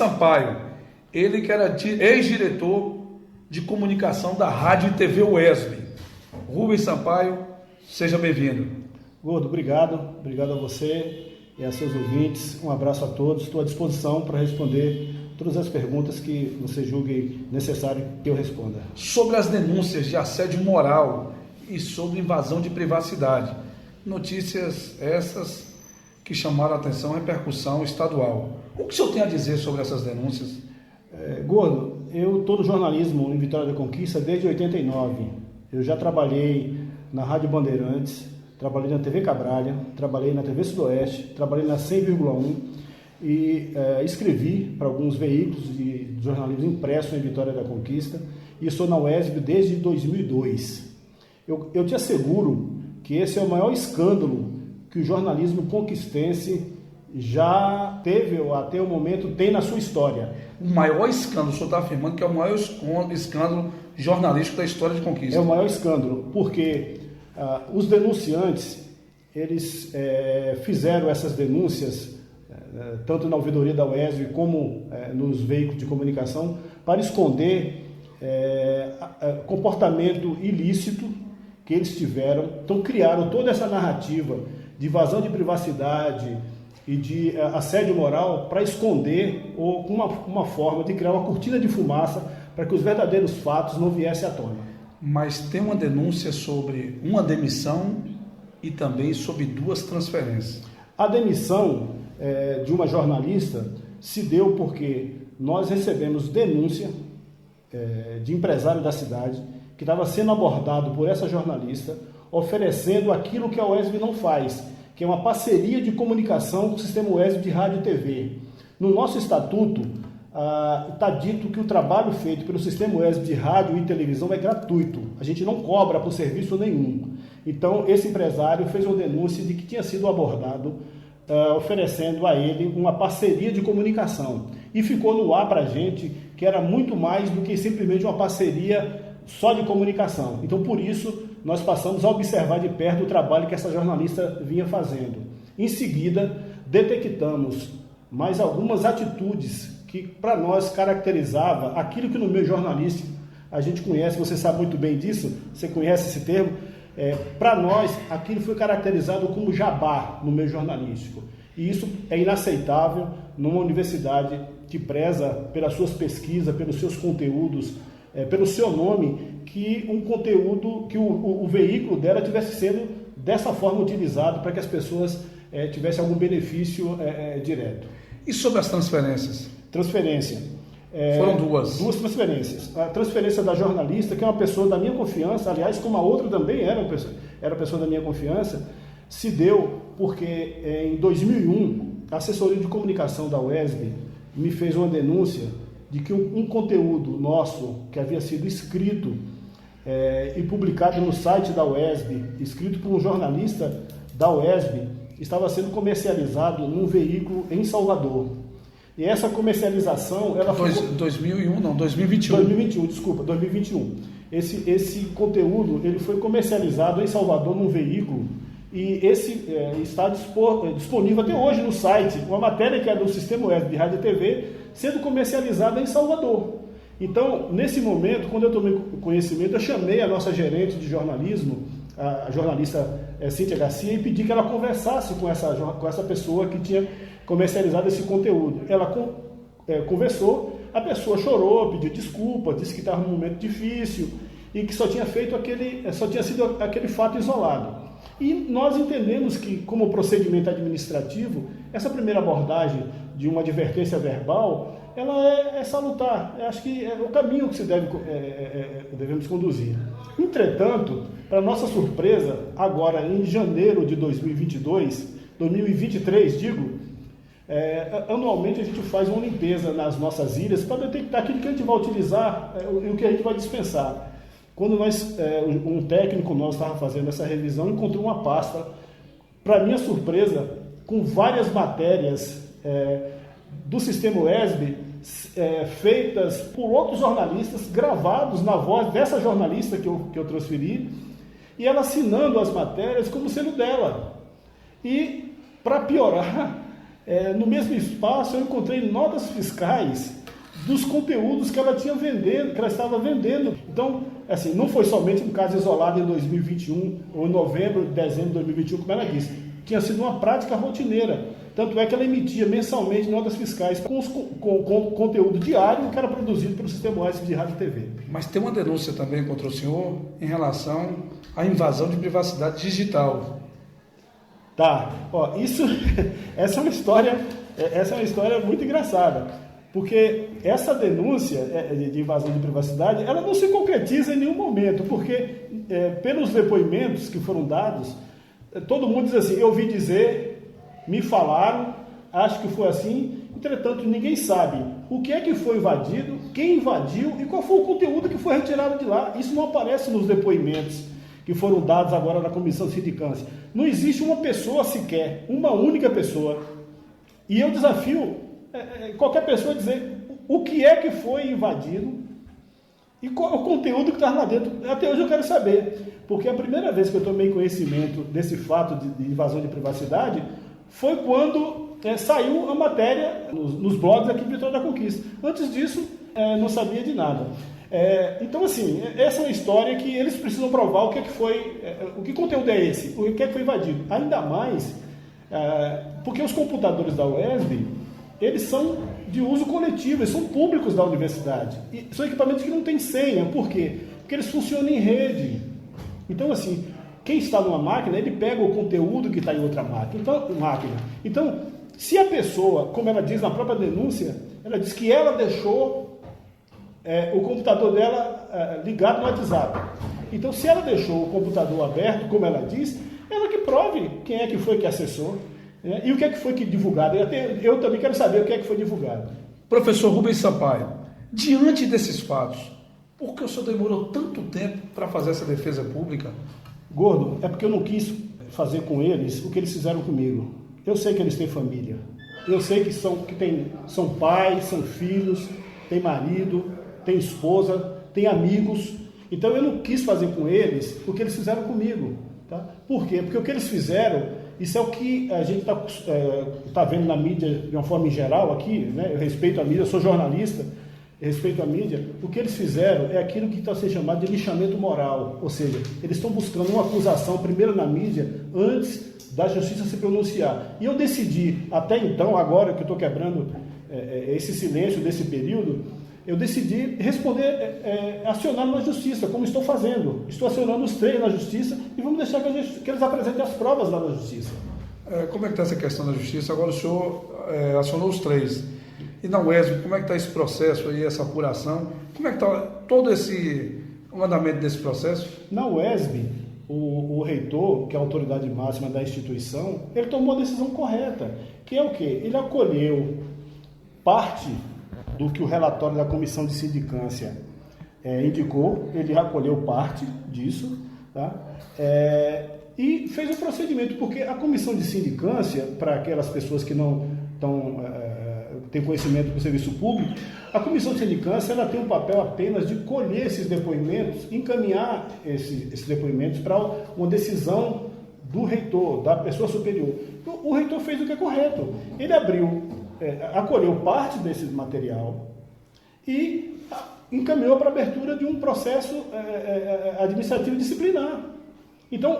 Sampaio, ele que era ex-diretor de comunicação da Rádio e TV UESB. Rubens Sampaio, seja bem-vindo. Gordo, obrigado a você e a seus ouvintes. Um abraço a todos, estou à disposição para responder todas as perguntas que você julgue necessário que eu responda. Sobre as denúncias de assédio moral e sobre invasão de privacidade, notícias essas que chamaram a atenção, repercussão estadual. O que o senhor tem a dizer sobre essas denúncias? Gordo, eu estou no jornalismo em Vitória da Conquista desde 89. Eu já trabalhei na Rádio Bandeirantes, trabalhei na TV Cabralha, trabalhei na TV Sudoeste, trabalhei na 100,1 e escrevi para alguns veículos de jornalismo impresso em Vitória da Conquista e estou na UESB desde 2002. Eu te asseguro que esse é o maior escândalo que o jornalismo conquistense já teve ou até o momento tem na sua história. O maior escândalo, o senhor está afirmando que é o maior escândalo jornalístico da história de Conquista. É o maior escândalo, porque os denunciantes, eles fizeram essas denúncias, tanto na ouvidoria da UESB como nos veículos de comunicação, para esconder comportamento ilícito que eles tiveram. Então criaram toda essa narrativa de invasão de privacidade e de assédio moral para esconder ou com uma forma de criar uma cortina de fumaça para que os verdadeiros fatos não viessem à tona. Mas tem uma denúncia sobre uma demissão e também sobre 2 transferências. A demissão de uma jornalista se deu porque nós recebemos denúncia de empresário da cidade que estava sendo abordado por essa jornalista oferecendo aquilo que a UESB não faz, que é uma parceria de comunicação com o sistema UESB de rádio e TV. No nosso estatuto, está dito que o trabalho feito pelo sistema UESB de rádio e televisão é gratuito. A gente não cobra por serviço nenhum. Então, esse empresário fez uma denúncia de que tinha sido abordado oferecendo a ele uma parceria de comunicação. E ficou no ar para a gente que era muito mais do que simplesmente uma parceria só de comunicação. Então, por isso, nós passamos a observar de perto o trabalho que essa jornalista vinha fazendo. Em seguida, detectamos mais algumas atitudes que para nós caracterizava aquilo que no meio jornalístico a gente conhece, você sabe muito bem disso, você conhece esse termo, para nós aquilo foi caracterizado como jabá no meio jornalístico. E isso é inaceitável numa universidade que preza pelas suas pesquisas, pelos seus conteúdos, pelo seu nome, que um conteúdo, que o veículo dela tivesse sendo dessa forma utilizado para que as pessoas tivessem algum benefício direto. E sobre as transferências? Transferência. Foram 2. 2 transferências. A transferência da jornalista, que é uma pessoa da minha confiança, aliás, como a outra também era pessoa da minha confiança, se deu porque em 2001, a assessoria de comunicação da UESB me fez uma denúncia de que um conteúdo nosso, que havia sido escrito e publicado no site da UESB, escrito por um jornalista da UESB, estava sendo comercializado num veículo em Salvador. E essa comercialização, ela foi... 2001, não, 2021. 2021. Esse conteúdo, ele foi comercializado em Salvador num veículo e esse está disponível até hoje no site, uma matéria que é do Sistema UESB de Rádio e TV, sendo comercializada em Salvador. Então, nesse momento, quando eu tomei conhecimento, eu chamei a nossa gerente de jornalismo, a jornalista Cíntia Garcia, e pedi que ela conversasse com essa pessoa que tinha comercializado esse conteúdo. Ela conversou, a pessoa chorou, pediu desculpa, disse que estava num momento difícil e que só tinha sido aquele fato isolado. E nós entendemos que, como procedimento administrativo, essa primeira abordagem de uma advertência verbal, ela é salutar. Eu acho que é o caminho que devemos conduzir. Entretanto, para nossa surpresa, agora em janeiro de 2023, anualmente a gente faz uma limpeza nas nossas ilhas para detectar aquilo que a gente vai utilizar e o que a gente vai dispensar. Quando um técnico nosso estava fazendo essa revisão, encontrou uma pasta, para minha surpresa, com várias matérias do sistema UESB feitas por outros jornalistas, gravados na voz dessa jornalista que eu transferi, e ela assinando as matérias como sendo dela. E, para piorar, no mesmo espaço eu encontrei notas fiscais dos conteúdos que ela tinha vendendo, que ela estava vendendo. Então, assim, não foi somente um caso isolado em 2021, ou em novembro, dezembro de 2021, como ela disse. Tinha sido uma prática rotineira. Tanto é que ela emitia mensalmente notas fiscais com conteúdo diário que era produzido pelo Sistema Oeste de Rádio e TV. Mas tem uma denúncia também contra o senhor em relação à invasão de privacidade digital. Tá, ó, essa é uma história muito engraçada. Porque essa denúncia de invasão de privacidade, ela não se concretiza em nenhum momento, porque pelos depoimentos que foram dados, todo mundo diz assim, eu ouvi dizer, me falaram, acho que foi assim, entretanto ninguém sabe o que é que foi invadido, quem invadiu e qual foi o conteúdo que foi retirado de lá. Isso não aparece nos depoimentos que foram dados agora na Comissão de Sindicância. Não existe uma pessoa sequer, uma única pessoa. E eu desafio qualquer pessoa dizer o que é que foi invadido e qual é o conteúdo que está lá dentro. Até hoje eu quero saber, porque a primeira vez que eu tomei conhecimento desse fato de invasão de privacidade foi quando saiu a matéria nos blogs aqui de Vitória da Conquista. Antes disso, não sabia de nada. Então, assim, essa é uma história que eles precisam provar o que é que foi, o que conteúdo é esse, o que é que foi invadido. Ainda mais porque os computadores da UESB, eles são de uso coletivo, eles são públicos da universidade. E são equipamentos que não têm senha. Por quê? Porque eles funcionam em rede. Então, assim, quem está numa máquina, ele pega o conteúdo que está em outra máquina. Então, se a pessoa, como ela diz na própria denúncia, ela diz que ela deixou o computador dela ligado no WhatsApp. Então, se ela deixou o computador aberto, como ela diz, ela que prove quem é que foi que acessou. E o que é que foi divulgado? Eu também quero saber o que é que foi divulgado. Professor Rubens Sampaio, diante desses fatos, por que o senhor demorou tanto tempo para fazer essa defesa pública? Gordo, é porque eu não quis fazer com eles o que eles fizeram comigo. Eu sei que eles têm família. Eu sei que são pais, são filhos, têm marido, têm esposa, têm amigos. Então eu não quis fazer com eles o que eles fizeram comigo. Tá? Por quê? Porque o que eles fizeram... Isso é o que a gente está vendo na mídia de uma forma em geral aqui, né? Eu respeito a mídia, eu sou jornalista, eu respeito a mídia. O que eles fizeram é aquilo que está sendo chamado de lixamento moral, ou seja, eles estão buscando uma acusação primeiro na mídia, antes da justiça se pronunciar. E eu decidi, até então, agora que eu estou quebrando esse silêncio desse período, eu decidi responder, acionar na justiça, como estou fazendo. Estou acionando os 3 na justiça e vamos deixar que eles apresentem as provas lá na justiça. Como é que está essa questão da justiça? Agora o senhor acionou os 3. E na UESB, como é que está esse processo aí, essa apuração? Como é que está todo o andamento desse processo? Na UESB, o reitor, que é a autoridade máxima da instituição, ele tomou a decisão correta, que é o quê? Ele acolheu parte do que o relatório da Comissão de Sindicância indicou, ele acolheu parte disso, tá? E fez o procedimento, porque a Comissão de Sindicância, para aquelas pessoas que não têm conhecimento do serviço público, a Comissão de Sindicância ela tem um papel apenas de colher esses depoimentos, encaminhar esses depoimentos para uma decisão do reitor, da pessoa superior. Então, o reitor fez o que é correto, ele acolheu parte desse material e encaminhou para a abertura de um processo administrativo disciplinar. Então,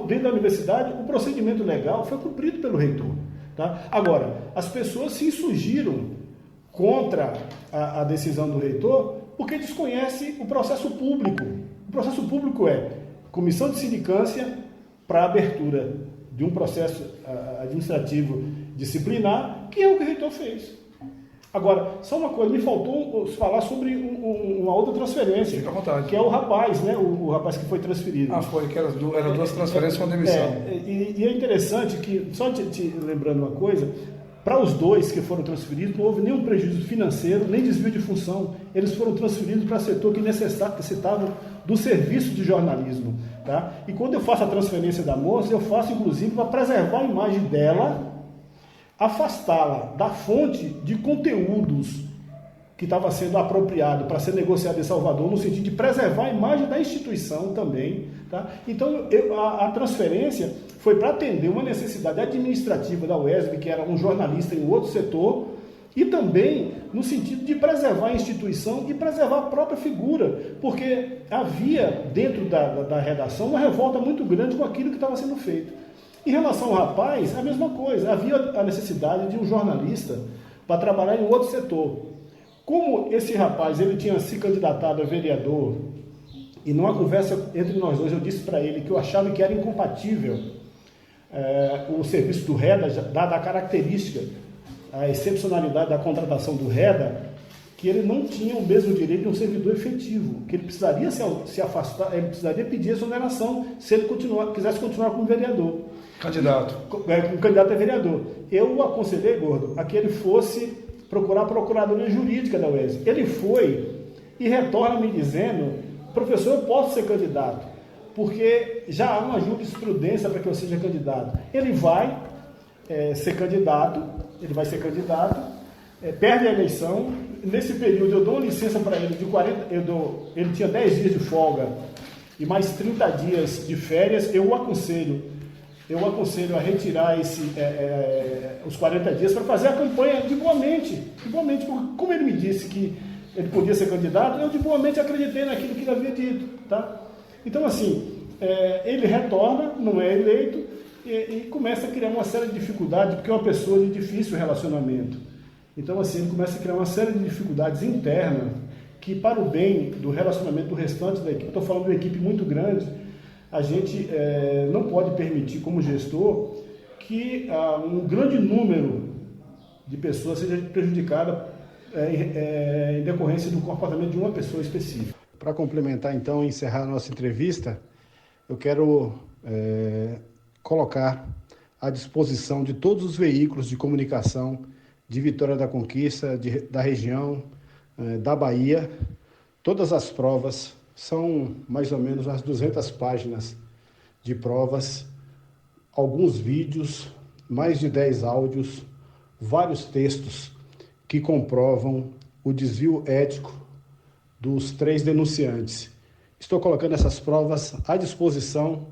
dentro da universidade, o procedimento legal foi cumprido pelo reitor. Tá? Agora, as pessoas se insurgiram contra a decisão do reitor porque desconhecem o processo público. O processo público é comissão de sindicância para a abertura de um processo administrativo disciplinar, que é o que o reitor fez. Agora, só uma coisa, me faltou falar sobre uma outra transferência. Fica à vontade. Que é o rapaz, né? O rapaz que foi transferido. Foi, que eram 2 transferências com demissão. E é interessante que, só te lembrando uma coisa, para os 2 que foram transferidos, não houve nenhum prejuízo financeiro, nem desvio de função. Eles foram transferidos para setor que necessitava do serviço de jornalismo. Tá? E quando eu faço a transferência da moça, eu faço inclusive para preservar a imagem dela, afastá-la da fonte de conteúdos que estava sendo apropriado para ser negociado em Salvador, no sentido de preservar a imagem da instituição também. Tá? Então, a transferência foi para atender uma necessidade administrativa da UESB, que era um jornalista em outro setor, e também no sentido de preservar a instituição e preservar a própria figura, porque havia dentro da redação uma revolta muito grande com aquilo que estava sendo feito. Em relação ao rapaz, a mesma coisa, havia a necessidade de um jornalista para trabalhar em outro setor. Como esse rapaz ele tinha se candidatado a vereador, e numa conversa entre nós dois eu disse para ele que eu achava que era incompatível o serviço do REDA, dada a característica, a excepcionalidade da contratação do REDA, que ele não tinha o mesmo direito de um servidor efetivo, que ele precisaria se afastar, ele precisaria pedir exoneração se ele quisesse continuar como vereador. Candidato. Como candidato a vereador. Eu o aconselhei, Gordo, a que ele fosse procurar a Procuradoria Jurídica da UESB. Ele foi e retorna me dizendo: professor, eu posso ser candidato, porque já há uma jurisprudência para que eu seja candidato. Ele vai ser candidato, perde a eleição. Nesse período eu dou uma licença para ele de 40, ele tinha 10 dias de folga e mais 30 dias de férias. Eu o aconselho a retirar os 40 dias para fazer a campanha de boamente, porque como ele me disse que ele podia ser candidato, eu de boamente acreditei naquilo que ele havia dito. Tá? Então, assim, ele retorna, não é eleito, e começa a criar uma série de dificuldades, porque é uma pessoa de difícil relacionamento. Então, assim, ele começa a criar uma série de dificuldades internas que, para o bem do relacionamento do restante da equipe, estou falando de uma equipe muito grande, a gente não pode permitir, como gestor, que um grande número de pessoas seja prejudicada em decorrência do comportamento de uma pessoa específica. Para complementar, então, e encerrar a nossa entrevista, eu quero colocar à disposição de todos os veículos de comunicação de Vitória da Conquista, da região, da Bahia, todas as provas. São mais ou menos umas 200 páginas de provas, alguns vídeos, mais de 10 áudios, vários textos que comprovam o desvio ético dos 3 denunciantes. Estou colocando essas provas à disposição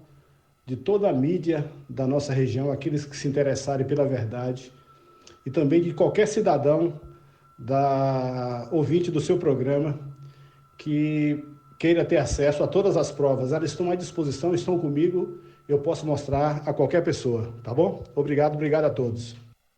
de toda a mídia da nossa região, aqueles que se interessarem pela verdade, e também de qualquer cidadão ouvinte do seu programa que queira ter acesso a todas as provas. Elas estão à disposição, estão comigo, eu posso mostrar a qualquer pessoa, tá bom? Obrigado a todos.